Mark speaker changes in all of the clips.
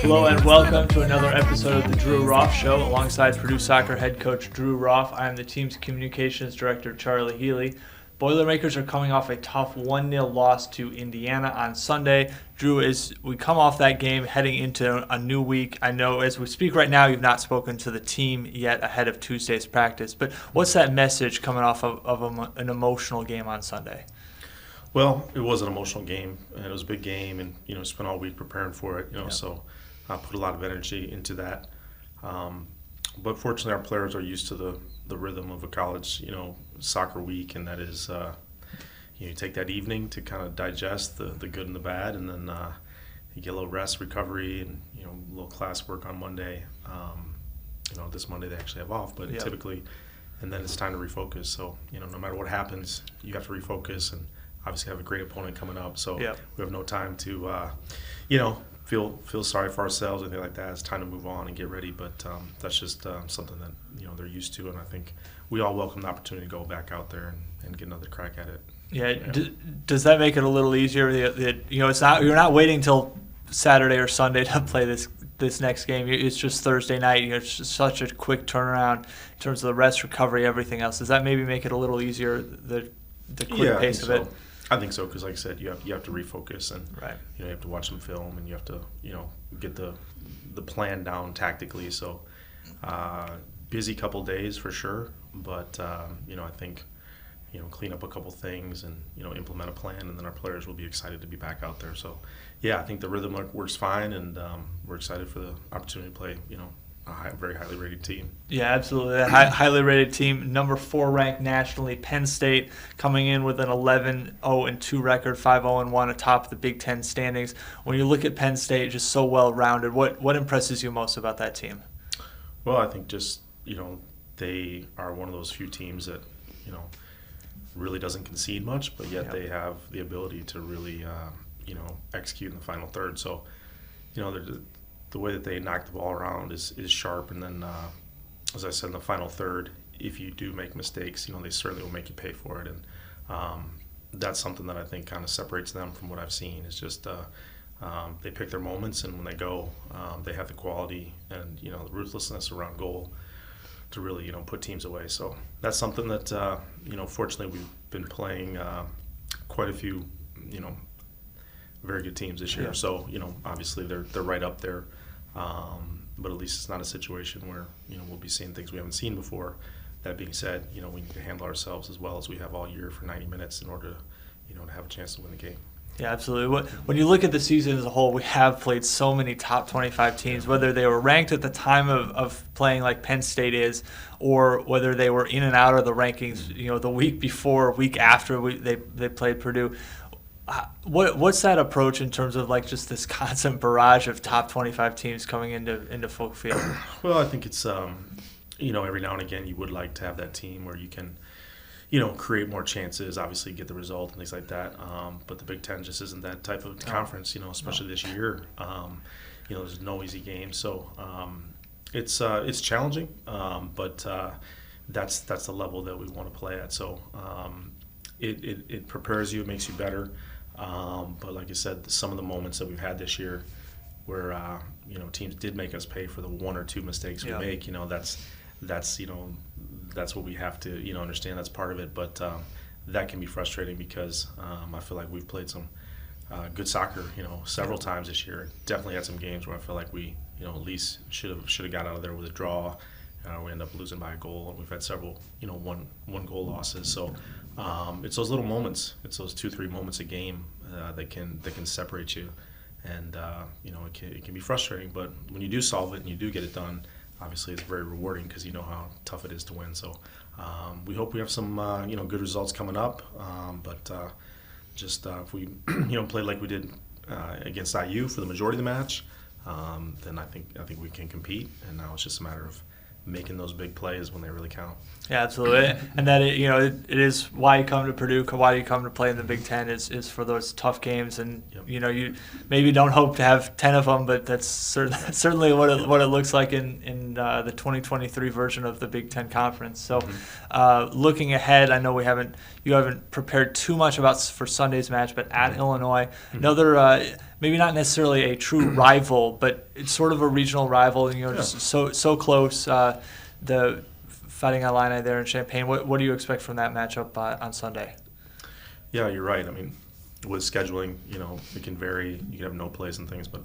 Speaker 1: Hello and welcome to another episode of the Drew Roff Show. Alongside Purdue soccer head coach Drew Roff, I am the team's communications director, Charlie Healy. Boilermakers are coming off a tough 1-0 loss to Indiana on Sunday. Drew, as we come off that game heading into a new week, I know as we speak right now you've not spoken to the team yet ahead of Tuesday's practice, but what's that message coming off of an emotional game on Sunday?
Speaker 2: Well, it was an emotional game, and it was a big game, and spent all week preparing for it. So I put a lot of energy into that. But fortunately, our players are used to the rhythm of a college, soccer week, and that is, you take that evening to kind of digest the good and the bad, and then you get a little rest, recovery, and a little class work on Monday. This Monday they actually have off, but typically, and then it's time to refocus. So no matter what happens, you have to refocus and obviously have a great opponent coming up, so we have no time to, feel sorry for ourselves or anything like that. It's time to move on and get ready, but that's just something that, they're used to, and I think we all welcome the opportunity to go back out there and get another crack at it.
Speaker 1: Yeah, does that make it a little easier? It's not, you're not waiting till Saturday or Sunday to play this next game. It's just Thursday night. It's just such a quick turnaround in terms of the rest, recovery, everything else. Does that maybe make it a little easier, the quick pace of it?
Speaker 2: I think so, because like I said, you have to refocus, and you have to watch some film, and you have to get the plan down tactically. So busy couple days for sure, but I think clean up a couple things and implement a plan, and then our players will be excited to be back out there. So I think the rhythm works fine, and we're excited for the opportunity to play a very highly rated team.
Speaker 1: Yeah, absolutely. That highly rated team, number 4 ranked nationally, Penn State, coming in with an 11-0-2 record, 5-0-1 atop the Big Ten standings. When you look at Penn State, just so well-rounded, what impresses you most about that team?
Speaker 2: Well, I think just, they are one of those few teams that, really doesn't concede much, but yet they have the ability to really, execute in the final third. So, the way that they knock the ball around is sharp, and then, as I said, in the final third, if you do make mistakes, they certainly will make you pay for it, and that's something that I think kind of separates them from what I've seen. Is just they pick their moments, and when they go, they have the quality and the ruthlessness around goal to really put teams away. So that's something that fortunately we've been playing quite a few very good teams this year. Yeah. So obviously they're right up there. But at least it's not a situation where we'll be seeing things we haven't seen before. That being said, we need to handle ourselves as well as we have all year for 90 minutes in order to have a chance to win the game.
Speaker 1: Yeah, absolutely. When you look at the season as a whole, we have played so many top 25 teams, whether they were ranked at the time of playing like Penn State is, or whether they were in and out of the rankings, the week before, week after they played Purdue. What's that approach in terms of like just this constant barrage of top 25 teams coming into Folk Field?
Speaker 2: Well, I think it's every now and again you would like to have that team where you can create more chances, obviously get the result and things like that. But the Big Ten just isn't that type of conference, especially this year. There's no easy game, so it's challenging. But that's the level that we want to play at. So it prepares you, it makes you better. But like I said, some of the moments that we've had this year where teams did make us pay for the one or two mistakes we make, that's what we have to understand. That's part of it, but that can be frustrating because I feel like we've played some good soccer several times this year. Definitely had some games where I feel like we at least should have got out of there with a draw. We end up losing by a goal, and we've had several one goal losses. So it's those little moments, it's those 2-3 moments a game that can separate you, and it can be frustrating. But when you do solve it and you do get it done, obviously it's very rewarding because you know how tough it is to win. So we hope we have some good results coming up. But if we play like we did against IU for the majority of the match, then I think we can compete. And now it's just a matter of making those big plays when they really count.
Speaker 1: Yeah, absolutely. And that it is why you come to Purdue, why you come to play in the Big Ten is for those tough games. And you maybe don't hope to have 10 of them, but that's certainly what it looks like in the 2023 version of the Big Ten Conference. So looking ahead, I know you haven't prepared too much for Sunday's match, but at Illinois, another maybe not necessarily a true rival, but it's sort of a regional rival. Just so close. The Fighting Illini there in Champaign. What do you expect from that matchup on Sunday?
Speaker 2: Yeah, you're right. I mean, with scheduling, it can vary. You can have no plays and things, but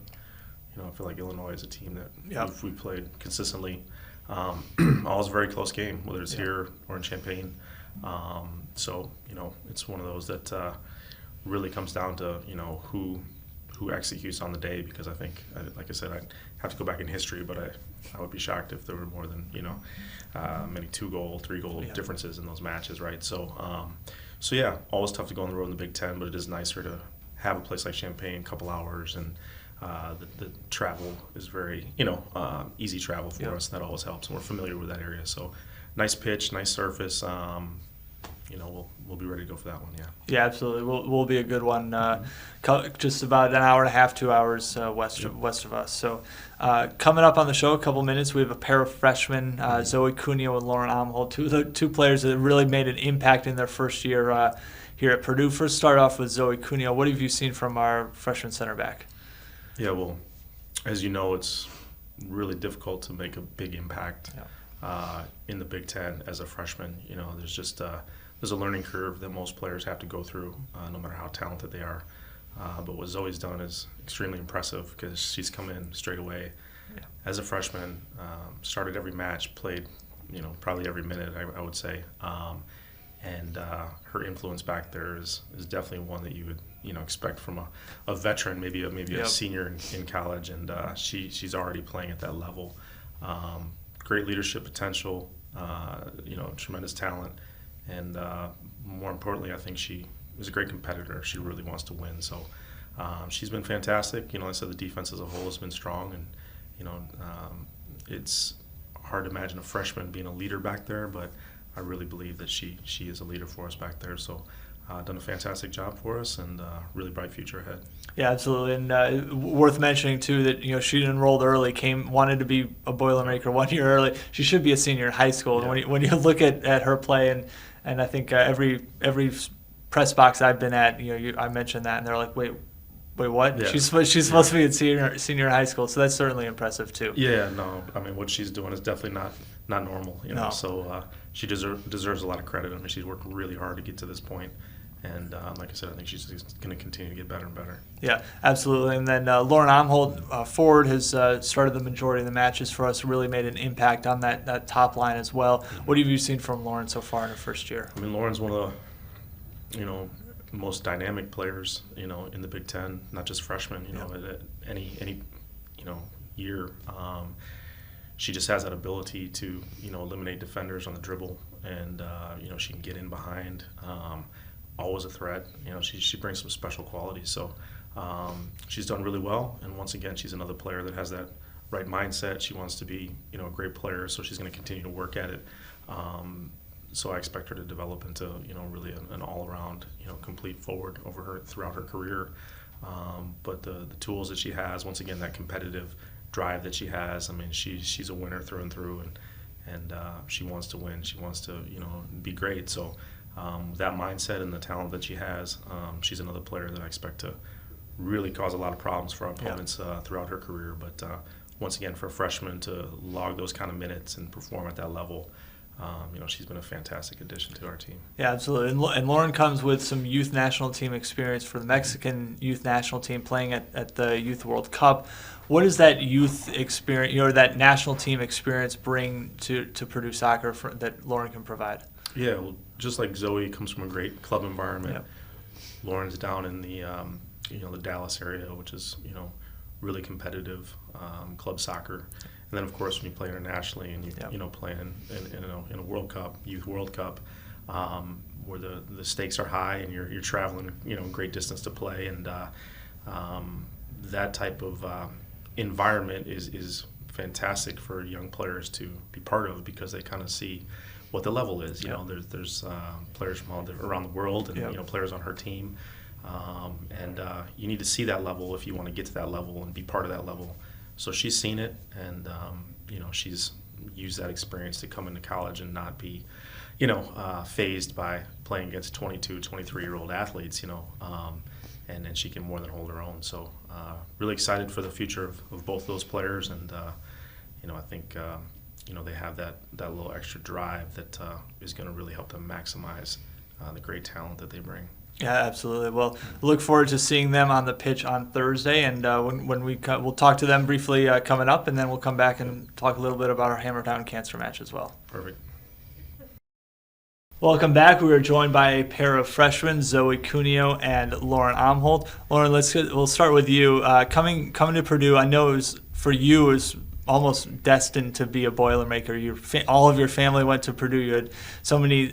Speaker 2: I feel like Illinois is a team that we played consistently. Always a very close game, whether it's here or in Champaign. So it's one of those that really comes down to who executes on the day, because I think, like I said, I'd have to go back in history, but I would be shocked if there were more than many 2-goal, 3-goal differences in those matches, right? So yeah, always tough to go on the road in the Big Ten, but it is nicer to have a place like Champaign, a couple hours, and the travel is very easy travel for us. That always helps, and we're familiar with that area. So nice pitch, nice surface. We'll be ready to go for that one.
Speaker 1: Yeah, absolutely. Will be a good one. Just about an hour and a half, 2 hours west of us. So coming up on the show, a couple minutes, we have a pair of freshmen, Zoe Cuneio and Lauren Omholt, two players that really made an impact in their first year here at Purdue. First, start off with Zoe Cuneio. What have you seen from our freshman center back?
Speaker 2: Yeah, well, as you know, it's really difficult to make a big impact in the Big Ten as a freshman. There's a learning curve that most players have to go through, no matter how talented they are. But what Zoe's done is extremely impressive, because she's come in straight away as a freshman, started every match, played probably every minute, I would say. And her influence back there is definitely one that you would expect from a veteran, maybe a senior in college, and she's already playing at that level. Great leadership potential, tremendous talent, and more importantly, I think she is a great competitor. She really wants to win, so she's been fantastic. I said the defense as a whole has been strong, and it's hard to imagine a freshman being a leader back there, but I really believe that she is a leader for us back there. So done a fantastic job for us, and really bright future ahead.
Speaker 1: Yeah, absolutely. And worth mentioning too that she enrolled early, wanted to be a Boilermaker 1 year early. She should be a senior in high school. Yeah. And when you look at her play, and I think every press box I've been at, I mentioned that, and they're like, wait, what? Yeah. She's supposed to be in senior high school, so that's certainly impressive too.
Speaker 2: Yeah, no, I mean, what she's doing is definitely not normal, No. So she deserves a lot of credit. I mean, she's worked really hard to get to this point, and like I said, I think she's going to continue to get better and better.
Speaker 1: Yeah, absolutely. And then Lauren Omholt, forward, has started the majority of the matches for us. Really made an impact on that top line as well. Mm-hmm. What have you seen from Lauren so far in her first year?
Speaker 2: I mean, Lauren's one of the most dynamic players, in the Big Ten, not just freshmen, at any year. She just has that ability to, eliminate defenders on the dribble, and, she can get in behind, always a threat. She brings some special qualities. So she's done really well, and once again, she's another player that has that right mindset. She wants to be, a great player, so she's going to continue to work at it. So I expect her to develop into, really an all-around, complete forward throughout her career. But the tools that she has, once again, that competitive drive that she has. I mean, she's a winner through and through, and she wants to win. She wants to, be great. So that mindset and the talent that she has, she's another player that I expect to really cause a lot of problems for our opponents throughout her career. But once again, for a freshman to log those kind of minutes and perform at that level, she's been a fantastic addition to our team.
Speaker 1: Yeah, absolutely. And Lauren comes with some youth national team experience for the Mexican youth national team, playing at the Youth World Cup. What does that youth experience, or that national team experience, bring to Purdue soccer that Lauren can provide? Yeah,
Speaker 2: well, just like Zoe comes from a great club environment, Lauren's down in the the Dallas area, which is really competitive club soccer. And then, of course, when you play internationally and you play in a World Cup, Youth World Cup, where the stakes are high and you're traveling great distance to play, and that type of environment is fantastic for young players to be part of, because they kind of see what the level is. There's players from all around the world, and players on her team, and you need to see that level if you want to get to that level and be part of that level. So she's seen it, and she's used that experience to come into college and not be, fazed by playing against 22, 23-year-old athletes. and then she can more than hold her own. So really excited for the future of both those players, and I think they have that little extra drive that is going to really help them maximize the great talent that they bring.
Speaker 1: Yeah, absolutely. Well, look forward to seeing them on the pitch on Thursday, and we'll talk to them briefly coming up, and then we'll come back and talk a little bit about our Hammer Down Cancer match as well.
Speaker 2: Perfect.
Speaker 1: Welcome back. We are joined by a pair of freshmen, Zoe Cuneio and Lauren Omholt. Lauren, we'll start with you. Coming to Purdue, I know for you it was almost destined to be a Boilermaker. All of your family went to Purdue. You had so many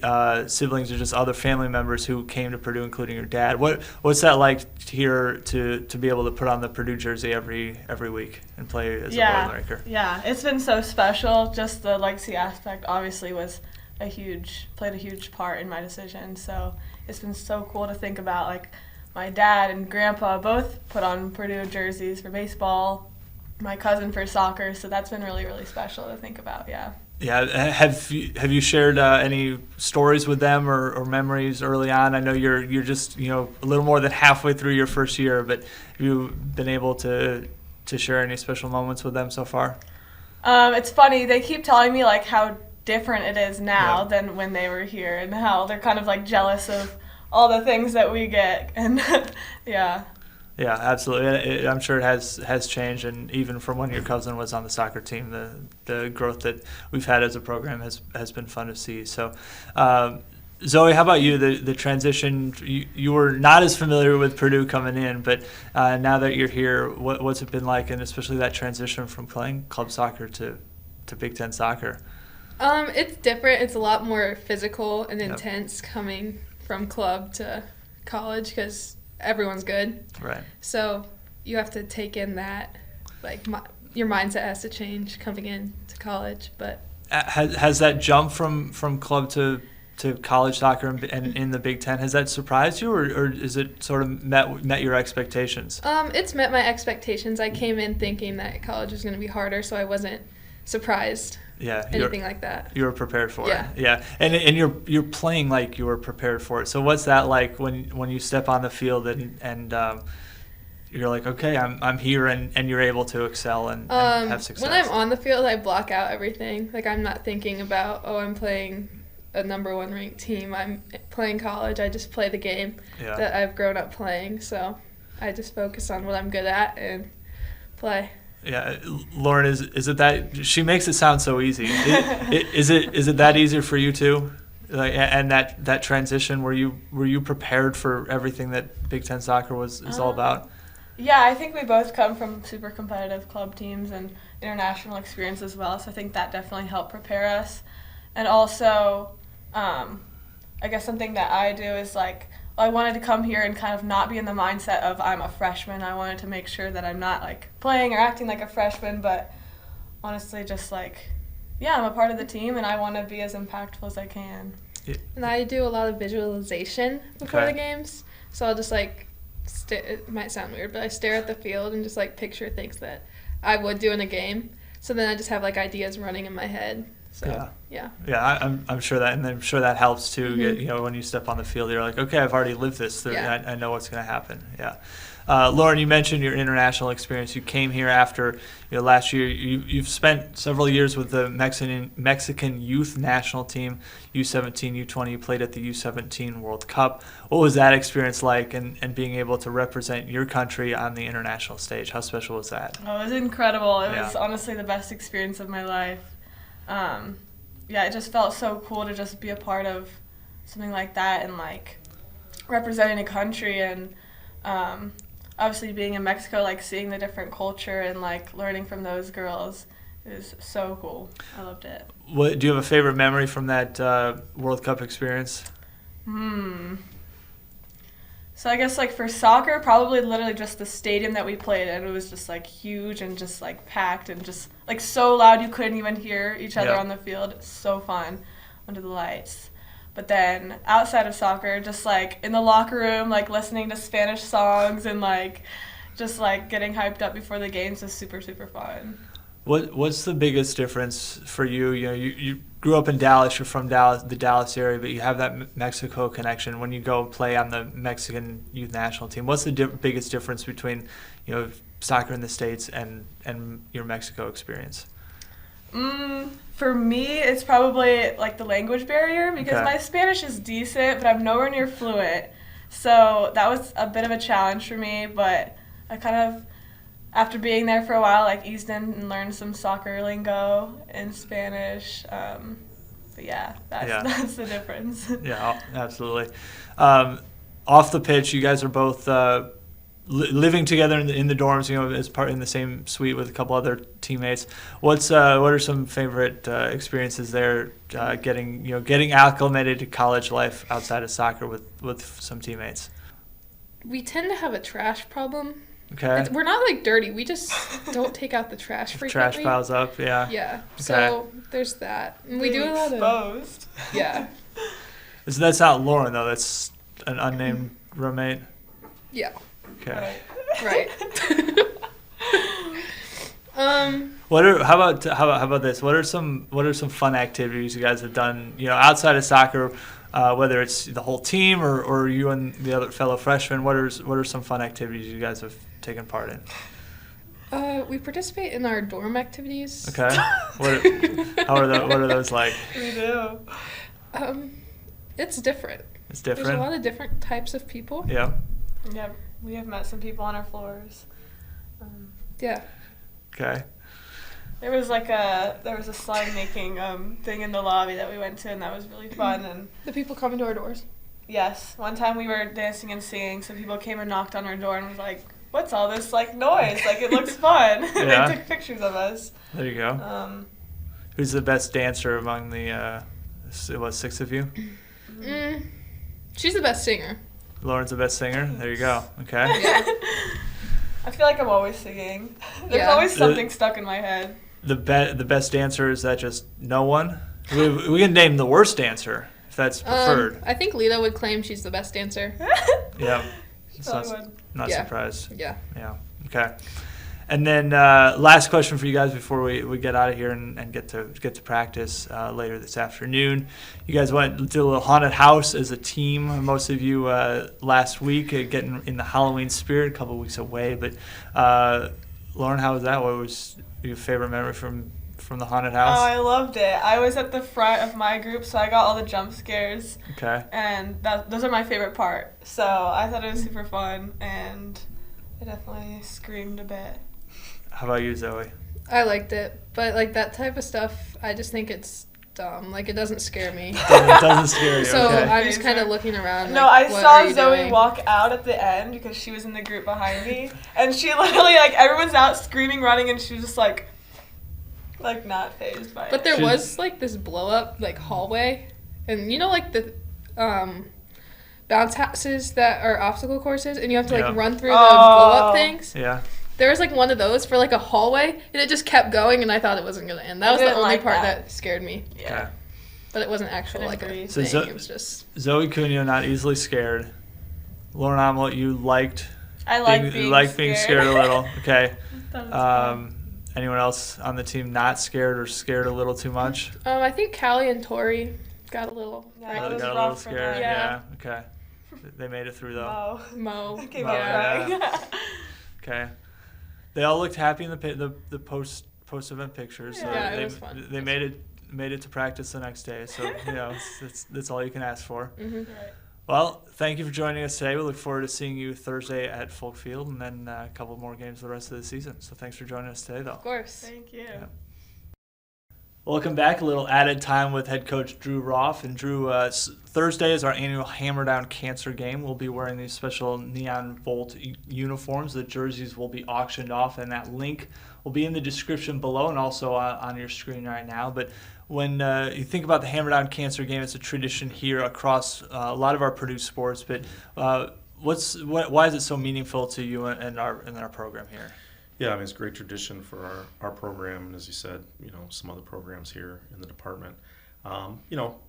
Speaker 1: siblings or just other family members who came to Purdue, including your dad. What's that like here to be able to put on the Purdue jersey every week and play as a Boilermaker?
Speaker 3: Yeah, it's been so special. Just the legacy aspect obviously played a huge part in my decision. So it's been so cool to think about, like, my dad and grandpa both put on Purdue jerseys for baseball, my cousin for soccer, so that's been really, really special to think about. Yeah.
Speaker 1: Have you shared any stories with them or memories early on? I know you're just a little more than halfway through your first year, but have you been able to share any special moments with them so far?
Speaker 3: It's funny, they keep telling me like how different it is now than when they were here, and how they're kind of like jealous of all the things that we get, and yeah. Yeah,
Speaker 1: absolutely. I'm sure it has changed, and even from when your cousin was on the soccer team, the growth that we've had as a program has been fun to see. So, Zoe, how about you? The transition, you were not as familiar with Purdue coming in, but now that you're here, what's it been like, and especially that transition from playing club soccer to Big Ten soccer?
Speaker 4: It's different. It's a lot more physical and intense coming from club to college because everyone's good. Right. So you have to take in that, like, your mindset has to change coming in to college. But
Speaker 1: has that jump from club to college soccer and in the Big Ten, has that surprised you, or is it sort of met your expectations?
Speaker 4: It's met my expectations. I came in thinking that college was going to be harder, so I wasn't surprised.
Speaker 1: Yeah,
Speaker 4: anything like that.
Speaker 1: You were prepared for it. Yeah, and you're playing like you were prepared for it. So what's that like when you step on the field and you're like, okay, I'm here, and you're able to excel and have success?
Speaker 4: When I'm on the field, I block out everything. Like, I'm not thinking about, I'm playing a number 1 ranked team. I'm playing college. I just play the game that I've grown up playing. So I just focus on what I'm good at and play.
Speaker 1: Yeah, Lauren, is it that she makes it sound so easy? Is it that easier for you too? Like, and that transition, were you prepared for everything that Big Ten soccer is all about?
Speaker 3: Yeah, I think we both come from super competitive club teams and international experience as well, so I think that definitely helped prepare us. And also, I guess something that I do is, like, I wanted to come here and kind of not be in the mindset of I'm a freshman. I wanted to make sure that I'm not, like, playing or acting like a freshman, but honestly just, like, I'm a part of the team and I want to be as impactful as I can.
Speaker 4: And I do a lot of visualization before the games, so I'll just, like, it might sound weird, but I stare at the field and just, like, picture things that I would do in a game. So then I just have, like, ideas running in my head. So,
Speaker 1: I'm sure that, and I'm sure that helps too. Mm-hmm. When you step on the field, you're like, okay, I've already lived this. I know what's going to happen. Yeah. Lauren, you mentioned your international experience. You came here after last year. You've spent several years with the Mexican youth national team, U17, U20. You played at the U17 World Cup. What was that experience like, and being able to represent your country on the international stage? How special was that?
Speaker 3: Oh, it was incredible. It was honestly the best experience of my life. It just felt so cool to just be a part of something like that and, like, representing a country, and obviously being in Mexico, like, seeing the different culture and, like, learning from those girls is so cool. I loved it.
Speaker 1: Do you have a favorite memory from that World Cup experience?
Speaker 3: So I guess, like, for soccer, probably literally just the stadium that we played in. It was just, like, huge and just, like, packed and just, like, so loud you couldn't even hear each other on the field. It's so fun under the lights. But then outside of soccer, just, like, in the locker room, like, listening to Spanish songs and, like, just, like, getting hyped up before the games was super, super fun.
Speaker 1: What's the biggest difference for you? You know, you grew up in Dallas. You're from Dallas, the Dallas area, but you have that Mexico connection. When you go play on the Mexican youth national team, what's the biggest difference between, you know, soccer in the States and your Mexico experience?
Speaker 3: For me, it's probably like the language barrier, because my Spanish is decent, but I'm nowhere near fluent. So that was a bit of a challenge for me, but I kind of, after being there for a while, like eased in and learned some soccer lingo in Spanish. But yeah, that's the difference.
Speaker 1: Yeah, absolutely. Off the pitch, you guys are both living together in the dorms, you know, as part in the same suite with a couple other teammates. What are some favorite experiences there? Getting acclimated to college life outside of soccer with some teammates.
Speaker 4: We tend to have a trash problem.
Speaker 1: Okay.
Speaker 4: We're not like dirty. We just don't take out the trash frequently.
Speaker 1: Trash piles up. Yeah.
Speaker 4: Yeah.
Speaker 1: Okay.
Speaker 4: So there's that. And we do a lot
Speaker 3: exposed.
Speaker 4: Yeah.
Speaker 1: So that's not Lauren though. That's an unnamed roommate.
Speaker 4: Yeah.
Speaker 1: Okay.
Speaker 3: Right.
Speaker 1: How about this? What are some fun activities you guys have done? You know, outside of soccer, whether it's the whole team or you and the other fellow freshmen. What are some fun activities you guys have taken part in?
Speaker 4: We participate in our dorm activities.
Speaker 1: Okay. What are those like?
Speaker 3: We do.
Speaker 4: It's different.
Speaker 1: It's different.
Speaker 4: There's a lot of different types of people.
Speaker 1: Yeah.
Speaker 3: Yeah, we have met some people on our floors.
Speaker 4: Yeah.
Speaker 1: Okay.
Speaker 3: There was a slime making thing in the lobby that we went to, and that was really fun. And
Speaker 4: The people coming to our doors.
Speaker 3: yes, one time we were dancing and singing, so people came and knocked on our door and was like, "What's all this like noise? Like, it looks fun."
Speaker 1: Yeah.
Speaker 3: They took pictures of us.
Speaker 1: There you go. Who's the best dancer among the 6 of you?
Speaker 4: She's the best singer.
Speaker 1: Lauren's the best singer. There you go. Okay.
Speaker 4: Yeah.
Speaker 3: I feel like I'm always singing. There's
Speaker 4: Yeah.
Speaker 3: always something stuck in my head.
Speaker 1: The best dancer, is that just no one? We can name the worst dancer if that's preferred.
Speaker 4: I think Lita would claim she's the best dancer.
Speaker 1: Yeah.
Speaker 3: She probably would.
Speaker 1: Not
Speaker 4: Yeah.
Speaker 1: surprised.
Speaker 4: Yeah.
Speaker 1: Yeah. Okay. And then last question for you guys before we get out of here and get to practice later this afternoon. You guys went to a little haunted house as a team. Most of you last week, getting in the Halloween spirit, a couple weeks away. But Lauren, how was that? What was your favorite memory from the haunted house?
Speaker 3: Oh, I loved it. I was at the front of my group, so I got all the jump scares.
Speaker 1: Okay.
Speaker 3: And those are my favorite part. So I thought it was super fun, and I definitely screamed a bit.
Speaker 1: How about you, Zoe?
Speaker 4: I liked it, but like that type of stuff, I just think it's dumb. Like, it doesn't scare me.
Speaker 1: It doesn't scare you.
Speaker 4: So
Speaker 1: Okay.
Speaker 4: I'm just kind of looking around.
Speaker 3: No,
Speaker 4: like,
Speaker 3: I
Speaker 4: what
Speaker 3: saw
Speaker 4: are you
Speaker 3: Zoe
Speaker 4: doing?
Speaker 3: walk out at the end because she was in the group behind me, and she literally, like, everyone's out screaming, running, and she was just like not fazed by it.
Speaker 4: But there was like this blow up like hallway, and you know, like the bounce houses that are obstacle courses, and you have to like run through the blow up things.
Speaker 1: Yeah.
Speaker 4: There was like one of those for like a hallway, and it just kept going, and I thought it wasn't gonna end. That was the
Speaker 3: didn't
Speaker 4: only
Speaker 3: like
Speaker 4: part
Speaker 3: that.
Speaker 4: that scared me.
Speaker 3: Yeah.
Speaker 1: Okay.
Speaker 4: But it wasn't actual like a
Speaker 3: breathe.
Speaker 1: So
Speaker 4: thing. It was just
Speaker 1: Zoe Cuneio, not easily scared. Lauren Omholt, you liked
Speaker 3: I like being
Speaker 1: scared a little. Okay.
Speaker 3: That was fun.
Speaker 1: Anyone else on the team not scared or scared a little too much?
Speaker 4: I think Callie and Tori got a little.
Speaker 3: Yeah, it was
Speaker 1: got a
Speaker 3: rough
Speaker 1: little
Speaker 3: for
Speaker 1: scared.
Speaker 3: them.
Speaker 1: Yeah. Okay. They made it through though.
Speaker 3: Mo.
Speaker 4: Mo.
Speaker 3: Came
Speaker 1: Mo,
Speaker 3: out
Speaker 1: yeah.
Speaker 3: crying.
Speaker 1: Okay. They all looked happy in the post event pictures. So
Speaker 4: Yeah,
Speaker 1: they,
Speaker 4: it was fun.
Speaker 1: They made it to practice the next day. So you know that's all you can ask for.
Speaker 4: Mm-hmm.
Speaker 3: Right.
Speaker 1: Well, thank you for joining us today. We look forward to seeing you Thursday at Folk Field and then a couple more games the rest of the season. So thanks for joining us today, though.
Speaker 4: Of course.
Speaker 3: Thank you.
Speaker 1: Yeah. Welcome back. A little added time with head coach Drew Roff. And Drew, Thursday is our annual Hammer Down Cancer game. We'll be wearing these special neon Volt uniforms. The jerseys will be auctioned off, and that link will be in the description below and also on your screen right now. But when you think about the Hammer Down Cancer game, it's a tradition here across a lot of our Purdue sports. But why is it so meaningful to you and our program here?
Speaker 2: Yeah, I mean, it's a great tradition for our program, and as you said, you know, some other programs here in the department. You know,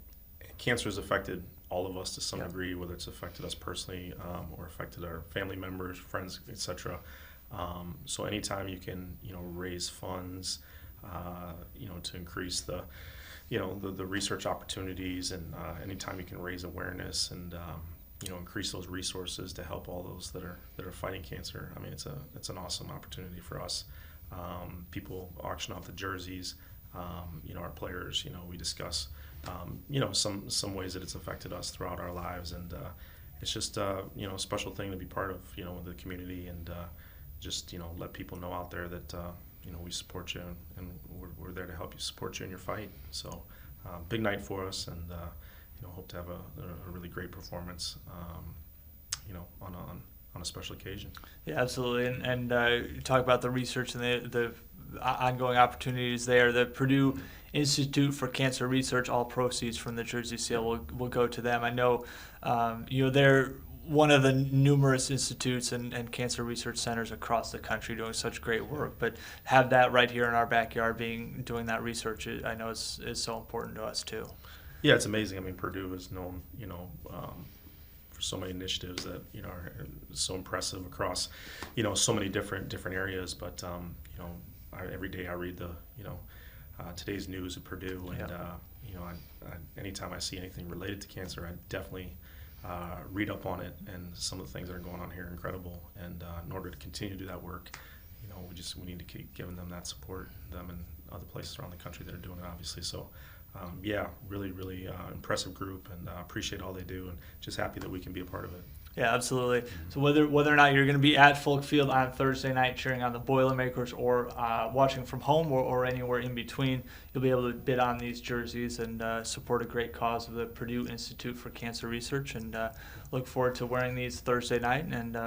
Speaker 2: cancer has affected all of us to some degree, whether it's affected us personally or affected our family members, friends, etc. So anytime you can, you know, raise funds to increase the research opportunities, and anytime you can raise awareness and increase those resources to help all those that are fighting cancer. I mean, it's an awesome opportunity for us. People auction off the jerseys. Our players. We discuss some ways that it's affected us throughout our lives, and it's just a special thing to be part of the community, and just let people know out there that we support you, and we're there to help you support you in your fight. So big night for us, and hope to have a really great performance on a special occasion.
Speaker 1: Yeah, absolutely. And you talk about the research and the ongoing opportunities there. The Purdue Institute for Cancer Research, all proceeds from the jersey sale will go to them. I know they're one of the numerous institutes and cancer research centers across the country doing such great work, but have that right here in our backyard doing that research, I know is so important to us too.
Speaker 2: Yeah, it's amazing. I mean, Purdue is known, for so many initiatives that are so impressive across, so many different areas. But every day I read the, today's news at Purdue, and anytime I see anything related to cancer, I definitely read up on it. And some of the things that are going on here are incredible. And in order to continue to do that work, we need to keep giving them that support, them and other places around the country that are doing it, obviously. So. Really impressive group, and appreciate all they do, and just happy that we can be a part of it.
Speaker 1: Yeah, absolutely. So whether or not you're going to be at Folk Field on Thursday night cheering on the Boilermakers, or watching from home, or anywhere in between, you'll be able to bid on these jerseys and support a great cause of the Purdue Institute for Cancer Research, and look forward to wearing these Thursday night and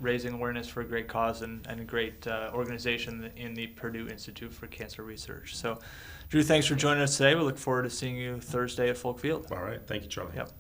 Speaker 1: raising awareness for a great cause and a great organization in the Purdue Institute for Cancer Research. So, Drew, thanks for joining us today. We look forward to seeing you Thursday at Folk Field.
Speaker 2: All right. Thank you, Charlie.
Speaker 1: Yep.